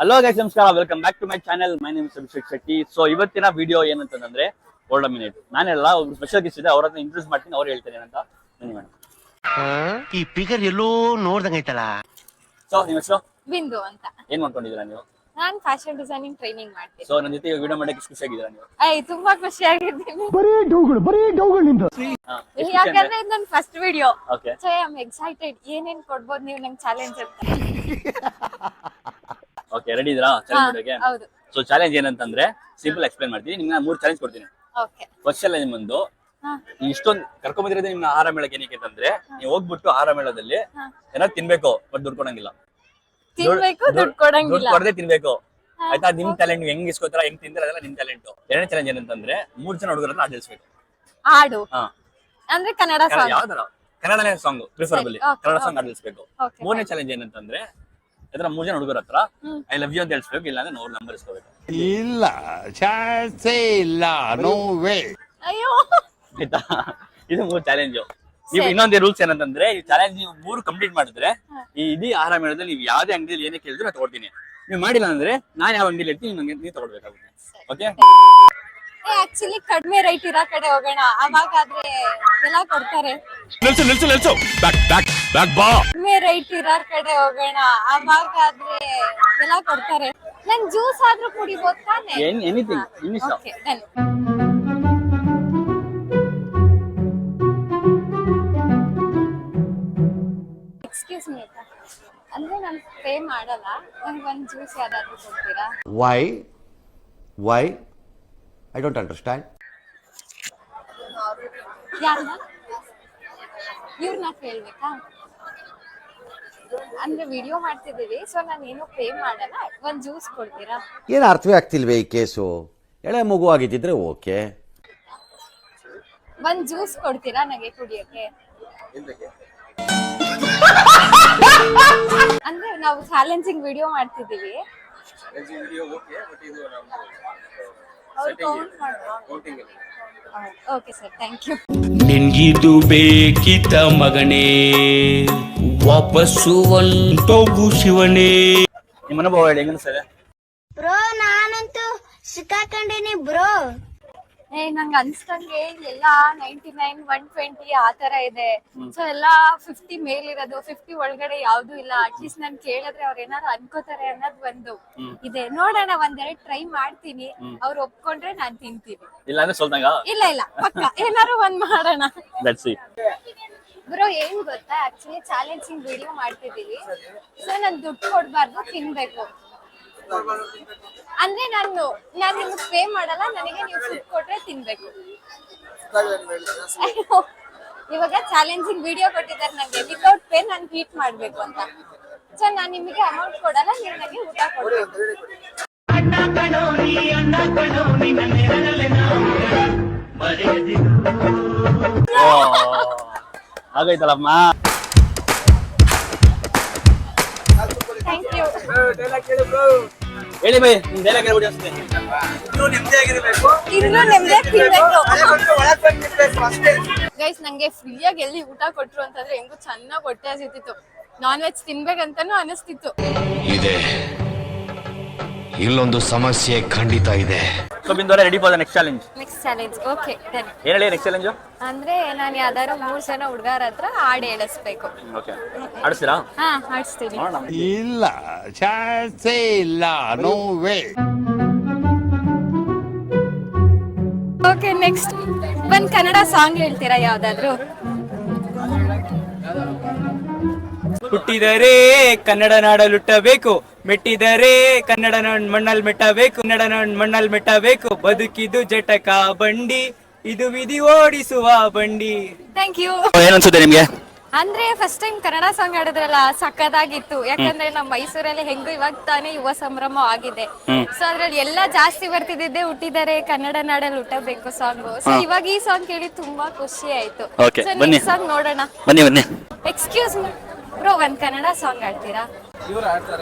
Hello guys, ನಮಸ್ಕಾರ. Welcome back to my channel. My name is Abhishek Shetty. So ಇವತ್ತಿನ video ಏನಂತಂದ್ರೆ hold a minute. ನಾನೆಲ್ಲ ಒಬ್ರು ಸ್ಪೆಷಲ್ ಗೆಸ್ಟ್ ಇದೆ, ಅವ್ರನ್ನ ಇಂಟ್ರೊಡ್ಯೂಸ್ ಮಾಡ್ತೀನಿ. ಅವ್ರು ಹೇಳ್ತಾರೆ ಏನಂತ ಬನ್ನಿ ಮೇಡಮ್. ಈ ಫಿಗರ್ ಎಲ್ಲೋ ನೋಡ್ದಂಗೈತಲ್ಲ. ಸೊ ನಿಮ್ಮ ಹೆಸರು? ಬಿಂದು ಅಂತ. ಏನ್ ಮಾಡ್ಕೊಂಡಿದ್ದೀರಾ ನೀವು? ನಾನು ಫ್ಯಾಷನ್ ಡಿಸೈನಿಂಗ್ ಟ್ರೈನಿಂಗ್ ಮಾಡ್ತೀನಿ. ಸೊ ನನ್ನ ಜೊತೆ ವಿಡಿಯೋ ಮಾಡಕ್ಕೆ ಎಷ್ಟು ಖುಷಿಯಾಗಿದ್ದೀರಾ ನೀವು? ತುಂಬಾ ಖುಷಿಯಾಗಿದ್ದೀನಿ. ಬರೀ ಡೌಗಳು ನಿಂದು. ಯಾಕಂದ್ರೆ ಇದು ನನ್ನ first video. Okay. So I am excited. ಏನೇನ್ ಕೊಡ್ಬೋದು ನೀವು ನಂಗೆ ಚಾಲೆಂಜ್ ಅಂತ? ಓಕೆ, ರೆಡಿ ಇದ್ದೀರಾ ಚಾಲೆಂಜ್ ಮಾಡೋಕೆ? ಹೌದು. ಸೊ ಚಾಲೆಂಜ್ ಏನಂತಂದ್ರೆ ಸಿಂಪಲ್ ಎಕ್ಸ್ಪ್ಲೈನ್ ಮಾಡ್ತೀನಿ. ನಿಮ್ಗೆ 3 ಚಾಲೆಂಜ್ ಕೊಡ್ತೀನಿ. ಓಕೆ. ಫಸ್ಟ್ ಚಾಲೆಂಜ್ ಬಂದು ಇಷ್ಟೊಂದು ಕರ್ಕೊಂಡ್ ಬಂದಿರೋದೇ ನಿಮ್ಮ ಆಹಾರ ಮೇಳಕ್ಕೆ. ಏನಕ್ಕೆ ಅಂತಂದ್ರೆ ನೀವು ಹೋಗ್ಬಿಟ್ಟು ಆಹಾರ ಮೇಳದಲ್ಲಿ ಏನಾದ್ರು ತಿನ್ಬೇಕು, ಬಟ್ ದುಡ್ಡು ಕೊಡಂಗಿಲ್ಲ. ತಿನ್ಬೇಕು, ದುಡ್ಡು ಕೊಡಂಗಿಲ್ಲ. ಕೊಡದೆ ತಿನ್ಬೇಕು, ಆಯ್ತಾ? ನಿಮ್ ಟ್ಯಾಲೆಂಟ್ ನೀವು ಹೆಂಗ್ ಇಸ್ಕೋತಾರ, ಹೆಂಗ್ ತಿಂತೀರ, ಅದೆಲ್ಲ ನಿಮ್ ಟ್ಯಾಲೆಂಟ್. ಎರಡನೇ ಚಾಲೆಂಜ್ ಏನಂತಂದ್ರೆ 3 ಜನ ಹುಡುಗರನ್ನ ಆಡಿಸ್ಬೇಕು. ಹಾಡು ಹಾ, ಅಂದ್ರೆ ಕನ್ನಡ ಸಾಂಗ್. ಯಾವ್ದಾರ ಕನ್ನಡನೇ ಸಾಂಗ್, ಪ್ರಿಫರಬಲಿ ಕನ್ನಡ ಸಾಂಗ್ ಆಡಿಸ್ಬೇಕು. Okay, ಮೂರನೇ ಚಾಲೆಂಜ್ ಏನಂತಂದ್ರೆ ಅದ್ರ 3 ಜನ ಹುಡುಗರ ಹತ್ರ ಐ ಲವ್ ಯು ಅಂತ ಹೇಳ್ಸ್ಬೇಕು, ಇಲ್ಲ ಅಂದ್ರೆ 100 ನಂಬರ್ ಇಸ್ಕೋಬೇಕು. ಇಲ್ಲ, ಚಾನ್ಸೇ ಇಲ್ಲ, ನೋ ವೇ. ಅಯ್ಯೋ, ಆಯ್ತಾ? ಇದು 3 ಚಾಲೆಂಜ್. ನೀವು ಇನ್ನೊಂದೇ ರೂಲ್ಸ್ ಏನಂತಂದ್ರೆ ಈ ಚಾಲೆಂಜ್ ನೀವು 3 ಕಂಪ್ಲೀಟ್ ಮಾಡಿದ್ರೆ ಈ ಇಡೀ ಆಹಾರ ಮೇಳದಲ್ಲಿ ನೀವು ಯಾವ್ದೇ ಅಂಗಡಿಯಲ್ಲಿ ಏನೇ ಕೇಳಿದ್ರು ನಾನು ತಗೊಳ್ತೀನಿ. ನೀವು ಮಾಡಿಲ್ಲ ಅಂದ್ರೆ ನಾನು ಯಾವ ಅಂಗಡಿಯಲ್ಲಿ ಇರ್ತೀನಿ ನೀವು ತಗೊಳ್ಬೇಕಾಗುತ್ತೆ. ಓಕೆ? ಆಕ್ಚುಲಿ ಕಡಿಮೆ ರೈಟ್ ಇರೋ ಕಡೆ ಹೋಗೋಣ, ಅವಾಗಾದ್ರೆ ಎಲ್ಲ ಕೊಡ್ತಾರೆ. ಕಡಿಮೆ ರೈಟ್ ಇರೋ ಕಡೆ ಹೋಗೋಣ, ಅವಾಗಾದ್ರೆ ಎಲ್ಲ ಕೊಡ್ತಾರೆ. ನನ್ ಜ್ಯೂಸ್ ಆದ್ರೂ ಕುಡಿಬೋದು ತಾನೆ? ಎನಿಥಿಂಗ್ ನಿಮಿಷ. Okay, done. ಎಕ್ಸ್ಕ್ಯೂಸ್ ಮೀ, ಅಂದ್ರೆ ನಾನು ಪೇ ಮಾಡಲ್ಲ, ನನಗೆ ಒಂದು ಜ್ಯೂಸ್ ಯಾವ್ದಾದ್ರು ಕೊಡ್ತೀರಾ? Why I don't understand. ಯಾರನ್ನ? ಇವ್ರನ್ನ ಕೇಳ್ಬೇಕಾ? ಅಂದ್ರೆ ವಿಡಿಯೋ ಮಾಡ್ತಿದ್ದೀವಿ, ಸೊ ನಾನು ಏನು ಪೇ ಮಾಡಲ್ಲ, ಒಂದು ಜ್ಯೂಸ್ ಕೊಡ್ತೀರಾ? ಏನು ಅರ್ಥವೇ ಆಗ್ತಿಲ್ವೇ ಈ ಕೇಸು? ಎಳೆ ಮಗು ಆಗಿದ್ದಿದ್ರೆ ಓಕೆ. ಒಂದು ಜ್ಯೂಸ್ ಕೊಡ್ತೀರಾ ನನಗೆ ಕುಡಿಯೋಕೆ? ಅಂದ್ರೆ ನಾವು ಚಾಲೆಂಜಿಂಗ್ ವಿಡಿಯೋ ಮಾಡ್ತಿದ್ದೀವಿ. Okay sir, thank you. ನಿನ್ಗಿದು ಬೇಕಿತ ಮಗನೇ, ವಾಪಸ್ಸು ಒಂಟೋಗು ಶಿವನೇ. ನಿಮ್ಮ ಅನುಭವ ಹೇಳಿ, ಹೆಂಗ ಸರ್? ಬ್ರೋ ನಾನಂತೂ ಸಿಕ್ಕಾಕೊಂಡೇನಿ ಬ್ರೋ. ನಂಗೆ ಅನ್ಸ್ತಂಗೆ ಎಲ್ಲ 99, 120 ಆ ತರ ಇದೆ. ಸೊ ಎಲ್ಲ 50 ಮೇಲಿರೋದು, 50 ಒಳಗಡೆ ಯಾವ್ದು ಇಲ್ಲ. ಅಟ್ಲೀಸ್ಟ್ ನಾನು ಕೇಳಿದ್ರೆ ಅವ್ರ ಏನಾರು ಅನ್ಕೋತಾರೆ ಅನ್ನೋದು ಒಂದು ಇದೆ. ನೋಡೋಣ, ಒಂದೆರಡು ಟ್ರೈ ಮಾಡ್ತೀನಿ. ಅವ್ರು ಒಪ್ಕೊಂಡ್ರೆ ನಾನ್ ತಿಂತೀನಿ, ಇಲ್ಲ ಅಂದ್ರೆ ಸೋಲ್ದಂಗ? ಇಲ್ಲ ಪಕ್ಕ ಏನಾರು ಒಂದ್ ಮಾಡೋಣ. Let's see. ಬ್ರೋ ಏನ್ ಗೊತ್ತಾ, ಆಕ್ಚುಲಿ ಚಾಲೆಂಜಿಂಗ್ ವಿಡಿಯೋ ಮಾಡ್ತಿದೀವಿ. ಸೊ ನಾನ್ ದುಡ್ಡು ಕೊಡ್ಬಾರ್ದು, ತಿನ್ಬೇಕು. ಅಂದ್ರೆ ನಾನು ನಿಮ್ಗೆ ಪೇ ಮಾಡಲ್ಲ, ನನಗೆ ನೀವು ಫುಡ್ ಕೊಟ್ರೆ ತಿನ್ಬೇಕು. ಇವಾಗ ಚಾಲೆಂಜಿಂಗ್ ವಿಡಿಯೋ ಕೊಟ್ಟಿದ್ದಾರೆ ನನಗೆ, ವಿತೌಟ್ ಪೇ ನಾನು ಹೀಟ್ ಮಾಡ್ಬೇಕು ಅಂತ. ಸೊ ನಾನು ನಿಮಗೆ ಅಮೌಂಟ್ ಕೊಡಲ್ಲ, ನೀವು ನನಗೆ ಊಟ ಕೊಡ್ಬೇಕು. ಹಾಗೈತಲ್ಲಮ್ಮ. Thank you. ಹೇಳಿ ಬೈ, ನಿಮ್ ಡೈಲಾಗ್ ಹೇಳ್ಬಿಡಿ ಅಷ್ಟೇ. ಇನ್ನು ನೆಮ್ಮದಿಯಾಗಿ ತಿನ್ಬೇಕು. ಗೈಸ್, ನಂಗೆ ಫ್ರೀಯಾಗಿ ಎಲ್ಲಿ ಊಟ ಕೊಟ್ರು ಅಂತಂದ್ರೆ ಹೆಂಗು ಚೆನ್ನಾಗಿ ಹೊಟ್ಟೆ ಹಸಿತಿತ್ತು. ನಾನ್ ವೆಜ್ ತಿನ್ಬೇಕಂತಾನು ಅನಿಸ್ತಿತ್ತು. ಇದೆ, ಇಲ್ಲೊಂದು ಸಮಸ್ಯೆ ಖಂಡಿತ ಇದೆ. ಸೊ ಬಿಂದೋರೆ, ready for the next challenge? Next challenge. Okay, done. ಏನ್ ಹೇಳಿ ನೆಕ್ಸ್ಟ್ ಚಾಲೆಂಜ್? ಅಂದ್ರೆ ನಾನು ಯಾವ್ದಾದ್ರು 3 ಜನ ಹುಡುಗರ ಹತ್ರ ಹಾಡು ಹೇಳಿಸ್ಬೇಕು. ಓಕೆ, ಆಡಿಸ್ತೀರಾ? ಹಾ, ಆಡಿಸ್ತೀನಿ. ಇಲ್ಲ, ಚಾನ್ಸೇ ಇಲ್ಲ, ನೋ ವೇ. ಓಕೆ, ನೆಕ್ಸ್ಟ್ ಒಂದ್ ಕನ್ನಡ ಸಾಂಗ್ ಹೇಳ್ತೀರಾ ಯಾವ್ದಾದ್ರು? ಹುಟ್ಟಿದರೆ ಕನ್ನಡ ನಾಡಲುಟ್ಟಬೇಕು, ಮೆಟ್ಟಿದರೆ ಕನ್ನಡ ಮಣ್ಣಲ್ಲಿ ಮೆಟ್ಟಬೇಕು, ಕನ್ನಡ ಮಣ್ಣಲ್ಲಿ ಮೆಟ್ಟಬೇಕು. ಬದುಕಿದು ಜಟಕ ಬಂಡಿ, ಇದು ವಿಧಿ ಓಡಿಸುವ ಬಂಡಿ. Thank you. ಏನನ್ಸುತ್ತೆ ನಿಮ್ಗೆ? ಅಂದ್ರೆ ಫಸ್ಟ್ ಟೈಮ್ ಕನ್ನಡ ಸಾಂಗ್ ಆಡಿದ್ರಲ್ಲ, ಸಕ್ಕದಾಗಿತ್ತು. ಯಾಕಂದ್ರೆ ನಮ್ಮ ಮೈಸೂರಲ್ಲಿ ಹೆಂಗು ಇವಾಗ ತಾನೇ ಯುವ ಸಂಭ್ರಮ ಆಗಿದೆ. ಸೊ ಅದ್ರಲ್ಲಿ ಎಲ್ಲ ಜಾಸ್ತಿ ಬರ್ತಿದ್ದೆ ಹುಟ್ಟಿದರೆ ಕನ್ನಡ ನಾಡಲ್ಲಿ ಹುಟ್ಟಬೇಕು ಸಾಂಗ್. ಸೊ ಇವಾಗ ಈ ಸಾಂಗ್ ಕೇಳಿ ತುಂಬಾ ಖುಷಿ ಆಯ್ತು. ಸೊ ನೆಕ್ಸ್ಟ್ ಸಾಂಗ್ ನೋಡೋಣ. ಬನ್ನಿ. ಎಕ್ಸ್ಕ್ಯೂಸ್ ಮೀ ಬ್ರೋ, ಒಂದ್ ಕನ್ನಡ ಸಾಂಗ್ ಆಡ್ತೀರಾ?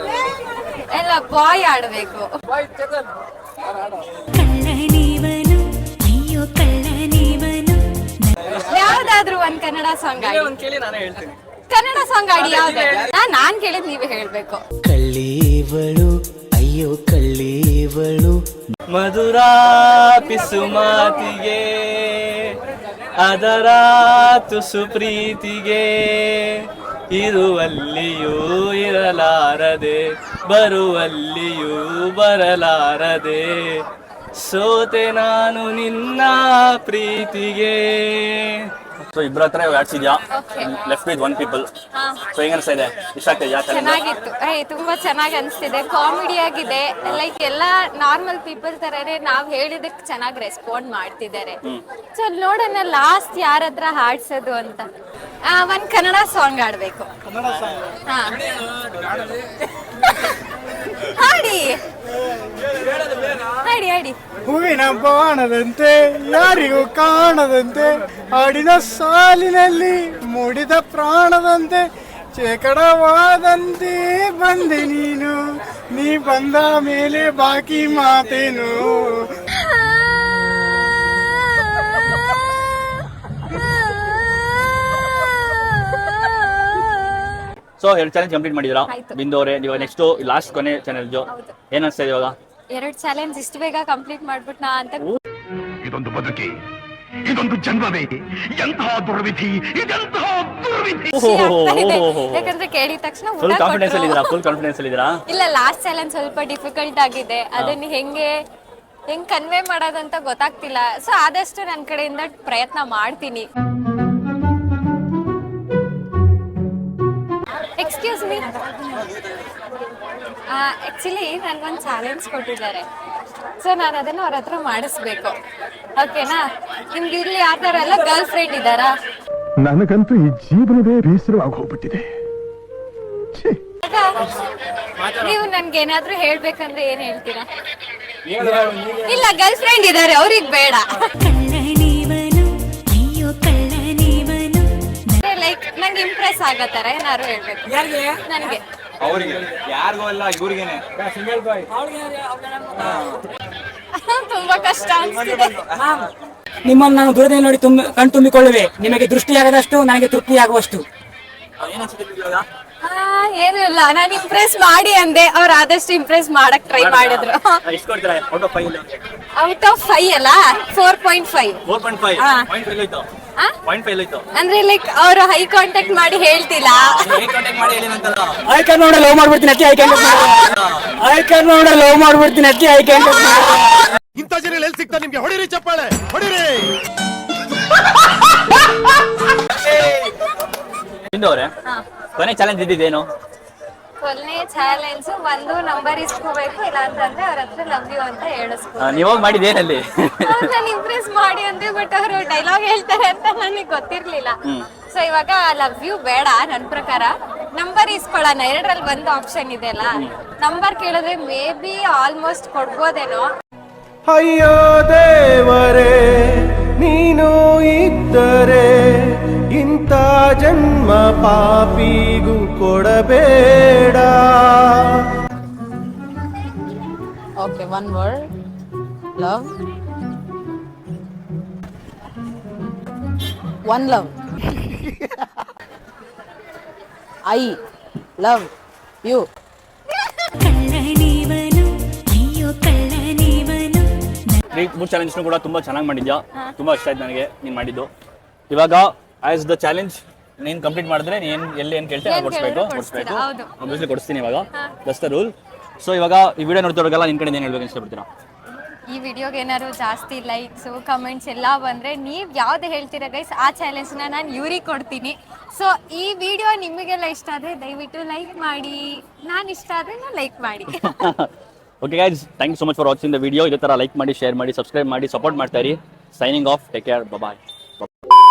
ಎಲ್ಲ ಬಾಯ್ ಆಡ್ಬೇಕು. ಯಾವ್ದಾದ್ರು ಒಂದ್ ಕನ್ನಡ ಸಾಂಗ್ ಆಡಿ. ಕನ್ನಡ ಸಾಂಗ್ ಆಡಿ ಯಾವ್ದಾದ್ರು. ನಾನ್ ಕೇಳಿದ್ ನೀವೇ ಹೇಳ್ಬೇಕು. ಕಳ್ಳೇವಳು ಅಯ್ಯೋ ಕಳ್ಳೇವಳು ಮಧುರ ಪಿಸು ಮಾತಿಗೆ ಅದರ ತುಸು ಪ್ರೀತಿಗೆ ಇರುವಲ್ಲಿಯೂ ಇರಲಾರದೆ ಬರುವಲ್ಲಿಯೂ ಬರಲಾರದೆ ಸೋತೆ ನಾನು ನಿನ್ನ ಪ್ರೀತಿಗೆ. ಸೊ ಇಬ್ಬರ ಹತ್ರ ಆಡ್ಸ್ ಇದೆಯಾ, ಲೆಫ್ಟ್ ವಿತ್ 1 ಪೀಪಲ್. ಸೊ ಹೆಂಗ ಅನಿಸ್ತಾ ಇದೆ, ಇಷ್ಟ ಆಗ್ತಿದೆಯಾ? ಚೆನ್ನಾಗಿತ್ತು, ತುಂಬಾ ಚೆನ್ನಾಗಿ ಅನಿಸ್ತಿದೆ, ಕಾಮಿಡಿ ಆಗಿದೆ. ಲೈಕ್ ಎಲ್ಲ ನಾರ್ಮಲ್ ಪೀಪಲ್ ತರನೇ ನಾವ್ ಹೇಳಿದಕ್ಕೆ ಚೆನ್ನಾಗಿ ರೆಸ್ಪಾಂಡ್ ಮಾಡ್ತಿದ್ದಾರೆ. ಸೊ ನೋಡೋಣ ಲಾಸ್ಟ್ ಯಾರ ಹತ್ರ ಹಾಡ್ಸೋದು ಅಂತ. ಒಂದ್ ಕನ್ನಡ ಸಾಂಗ್ ಆಡ್ಬೇಕು. ಹಾ ಹಾಡಿ ಹಾಡಿ ಹಾಡಿ. ಹೂವಿನ ಬಾಣದಂತೆ ಯಾರಿಗೂ ಕಾಣದಂತೆ ಹಾಡಿನ ಸಾಲಿನಲ್ಲಿ ಮೂಡಿದ ಪ್ರಾಣದಂತೆ ಶೇಕಡವಾದಂತೆ ಬಂದೆ ನೀನು, ನೀ ಬಂದ ಮೇಲೆ ಬಾಕಿ ಮಾತೇನು. ಸೊ 2 ಚಾಲೆಂಜ್ ಕಂಪ್ಲೀಟ್ ಮಾಡಿದಿರಾ ಆಯ್ತು. ಬಿಂದು ಅವರೇ. ನೀವು ನೆಕ್ಸ್ಟ್ ಲಾಸ್ಟ್ ಕೊನೆ ಚಾಲೆಂಜ್ ಏನ್ ಅನ್ಸ್ತಾ ಇದೆ ಇವಾಗ? 2 ಚಾಲೆಂಜ್ ಇಷ್ಟು ಬೇಗ ಕಂಪ್ಲೀಟ್ ಮಾಡ್ಬಿಟ್ನಾ ಅಂತ. ಇದೊಂದು ಬದುಕಿ, ಇದೊಂದು ಜನ್ಮವೇ, ಎಂತಹ ದುರ್ವಿಧಿ, ಇದೆಂತಹ ದುರ್ವಿಧಿ. ಖುಷಿ ಆಗ್ತಾ ಇದೆ. ಯಾಕಂದ್ರೆ ಕೇಳಿದ ತಕ್ಷಣ ಊಟ ಫುಲ್ ಕಾನ್ಫಿಡೆನ್ಸ್ ಅಲ್ಲಿ ಕೊಟ್ರು. ಇದೀರಾ? ಫುಲ್ ಕಾನ್ಫಿಡೆನ್ಸ್ ಅಲ್ಲಿ ಇದೀರಾ? ಇಲ್ಲ, ಲಾಸ್ಟ್ ಚಾಲೆಂಜ್ ಸ್ವಲ್ಪ ಡಿಫಿಕಲ್ಟ್ ಆಗಿದೆ. ಅದನ್ನ ಹೆಂಗ್ ಕನ್ವೆ ಮಾಡೋದಂತ ಗೊತ್ತಾಗ್ತಿಲ್ಲ. ಸೊ ಆದಷ್ಟು ನನ್ನ ಕಡೆಯಿಂದ ಪ್ರಯತ್ನ ಮಾಡ್ತೀನಿ. ಎಕ್ಸ್ಕ್ಯೂಸ್ ಮೀ, ಆಕ್ಚುಲಿ ನನ್ಗೊಂದು ಚಾಲೆಂಜ್ ಕೊಟ್ಟಿದ್ದಾರೆ. ಸೊ ನಾನು ಅದನ್ನ ಅವ್ರ ಹತ್ರ ಮಾಡಿಸ್ಬೇಕು. ಓಕೆನಾ? ನಿಮ್ಗೆ ಇಲ್ಲಿ ಆ ಥರ ಎಲ್ಲ ಗರ್ಲ್ ಫ್ರೆಂಡ್ ಇದ್ದಾರಾ? ನನಗಂತೂ ಈ ಜೀವನವೇ ಬೇಸರವಾಗಿ ಹೋಗ್ಬಿಟ್ಟಿದೆ. ನೀವು ನನ್ಗೆ ಏನಾದ್ರೂ ಹೇಳ್ಬೇಕಂದ್ರೆ ಏನ್ ಹೇಳ್ತೀರಾ? ಇಲ್ಲ, ಗರ್ಲ್ ಫ್ರೆಂಡ್ ಇದಾರೆ, ಅವ್ರಿಗೆ ಬೇಡ. ಲೈಕ್ ನಂಗೆ ಇಂಪ್ರೆಸ್ ಆಗತ್ತಾರ ಏನಾದ್ರು ಹೇಳ್ಬೇಕು. ನನಗೆ ಅವ್ರಿಗೆ ಯಾರಿಗೂ ಅಲ್ಲ, ಇವ್ರಿಗೇನೆ. ತುಂಬಾ ಕಷ್ಟ ಅನ್ಸ್ತಿದೆ. ನಿಮ್ಮನ್ನು ನಾನು ದೂರದಿಂದ ನೋಡಿ ಕಣ್ತುಂಬಿಕೊಳ್ಳುವೆ. ನಿಮಗೆ ದೃಷ್ಟಿಯಾಗದಷ್ಟು ನನಗೆ ತೃಪ್ತಿಯಾಗುವಷ್ಟು. ಏನು ಇಲ್ಲ, ನಾನು ಇಂಪ್ರೆಸ್ ಮಾಡಿ ಅಂದೆ, ಅವ್ರು ಆದಷ್ಟು ಇಂಪ್ರೆಸ್ ಮಾಡಕ್ ಟ್ರೈ ಮಾಡಿದ್ರು. ಎಷ್ಟು ಕೊಡ್ತೀರಾ ಔಟ್ ಆಫ್ 5? ಔಟ್ ಆಫ್ 5 ಅಲ್ಲ, 4.5. 4.5 ಹಾ. ಪಾಯಿಂಟ್ ಫೇಲ್ ಆಯ್ತು. ಆ? ಪಾಯಿಂಟ್ ಫೇಲ್ ಆಯ್ತು. ಅಂದ್ರೆ ಲೈಕ್ ಅವರು ಹೈ ಕಾಂಟ್ಯಾಕ್ಟ್ ಮಾಡಿ ಹೇಳ್ತಿಲ್ಲ. ಕಾಂಟ್ಯಾಕ್ಟ್ ಮಾಡಿ ಹೇಳಿನಂತಲ್ಲ. ಐಕನ್ ನೋಡ ಲವ್ ಮಾಡ್ಬಿಡ್ತೀನಿ ಅತಿ, ಐಕನ್ ನೋಡ ಲವ್ ಮಾಡ್ಬಿಡ್ತೀನಿ ಅತಿ, ಐಕನ್. ಇಂಥ ಜನ ಎಲ್ಲಿ ಸಿಗ್ತಾರೆ ನಿಮ್ಗೆ? ಹೊಡಿರಿ ಚಪ್ಪಾಳೆ, ಹೊಡಿರಿ. ಬಿಂದು ಅವರೇ, ಕೊನೆ ಚಾಲೆಂಜ್ ಇದ್ದಿದ್ದೇನು? ಕೊನೆ ಚಾಲೆಂಜ್ ಒಂದು ನಂಬರ್ ಇಸ್ಕೋಬೇಕು, ಇಲ್ಲ ಅಂತಂದ್ರೆ ಅವ್ರ ಹತ್ರ ಲವ್ ಯು ಅಂತ ಹೇಳಿಸ್ಕೋ. ನೀವಾಗ ಮಾಡಿದ್ದೇನಲ್ಲಿ? ನಾನು ಇಂಪ್ರೆಸ್ ಮಾಡಿ ಅಂದೆ, ಬಟ್ ಅವರು ಡೈಲಾಗ್ ಹೇಳ್ತಾರೆ ಅಂತ ನನಗೆ ಗೊತ್ತಿರ್ಲಿಲ್ಲ. ಸೊ ಇವಾಗ ಲವ್ ಯು ಬೇಡ, ನನ್ನ ಪ್ರಕಾರ ನಂಬರ್ ಇಸ್ಕೊಳ್ಳೋಣ. 2ರಲ್ಲಿ ಒಂದು ಆಪ್ಷನ್ ಇದೆ ಅಲ್ಲ, ನಂಬರ್ ಕೇಳಿದ್ರೆ ಮೇ ಬಿ ಆಲ್ಮೋಸ್ಟ್ ಕೊಡ್ಬೋದೇನೋ. ಅಯ್ಯೋ ದೇವರೇ, ನೀನು ಇದ್ದರೆ ಇಂಥ ಜನ್ಮ ಪಾಪಿಗೂ ಕೊಡಬೇಡ. Okay, one word. Love. One love. I love you. ಮೂರು ಚಾಲೆಂಜ್ ಕೂಡ ತುಂಬಾ ಚೆನ್ನಾಗಿ ಮಾಡಿದ್ಯಾ, ತುಂಬಾ ಇಷ್ಟ ಆಯ್ತು ನನಗೆ ನೀನ್ ಮಾಡಿದ್ದು. ಇವಾಗ ಆಸ್ ದ ಚಾಲೆಂಜ್ ನೀನ್ ಕಂಪ್ಲೀಟ್ ಮಾಡಿದ್ರೆ ನೀನ್ ಎಲ್ಲಿ ಏನ್ ಕೇಳ್ತೀನಿ ಕೊಡಿಸ್ಬೇಕು. ಒಬ್ವಿಯಸ್ಲಿ ಕೊಡಿಸ್ತೀನಿ ಇವಾಗ, ದಟ್ಸ್ ದ ರೂಲ್. ಸೊ ಇವಾಗ ಈ ವಿಡಿಯೋ ನೋಡ್ತಿರೋರಿಗೆಲ್ಲ ನಿನ್ ಕಡೆ ಏನ್ ಹೇಳ್ಬೇಕು ಇಷ್ಟಪಡ್ತೀರಾ? ಈ ವಿಡಿಯೋಗೆ ಏನಾದ್ರು ಜಾಸ್ತಿ ಲೈಕ್ಸ್ ಕಮೆಂಟ್ಸ್ ಎಲ್ಲ ಬಂದ್ರೆ ನೀವ್ ಯಾವ್ದು ಹೇಳ್ತೀರಾ ಗೈಸ್, ಆ ಚಾಲೆಂಜ್ ನಾನು ಇವ್ರಿಗೆ ಕೊಡ್ತೀನಿ. ಸೊ ಈ ವಿಡಿಯೋ ನಿಮಗೆಲ್ಲ ಇಷ್ಟ ಆದ್ರೆ ದಯವಿಟ್ಟು ಲೈಕ್ ಮಾಡಿ, ನಾನು ಇಷ್ಟ ಆದ್ರೆ ಲೈಕ್ ಮಾಡಿ. Okay guys, thank you so much for watching the video. ಇದೇ ತರ ಲೈಕ್ ಮಾಡಿ, ಶೇರ್ ಮಾಡಿ, ಸಬ್ಸ್ಕ್ರೈಬ್ ಮಾಡಿ, ಸಪೋರ್ಟ್ ಮಾಡ್ತಾ ಇರಿ. ಸೈನಿಂಗ್ ಆಫ್, ಟೇಕ್ ಕೇರ್, ಬಾಯ್.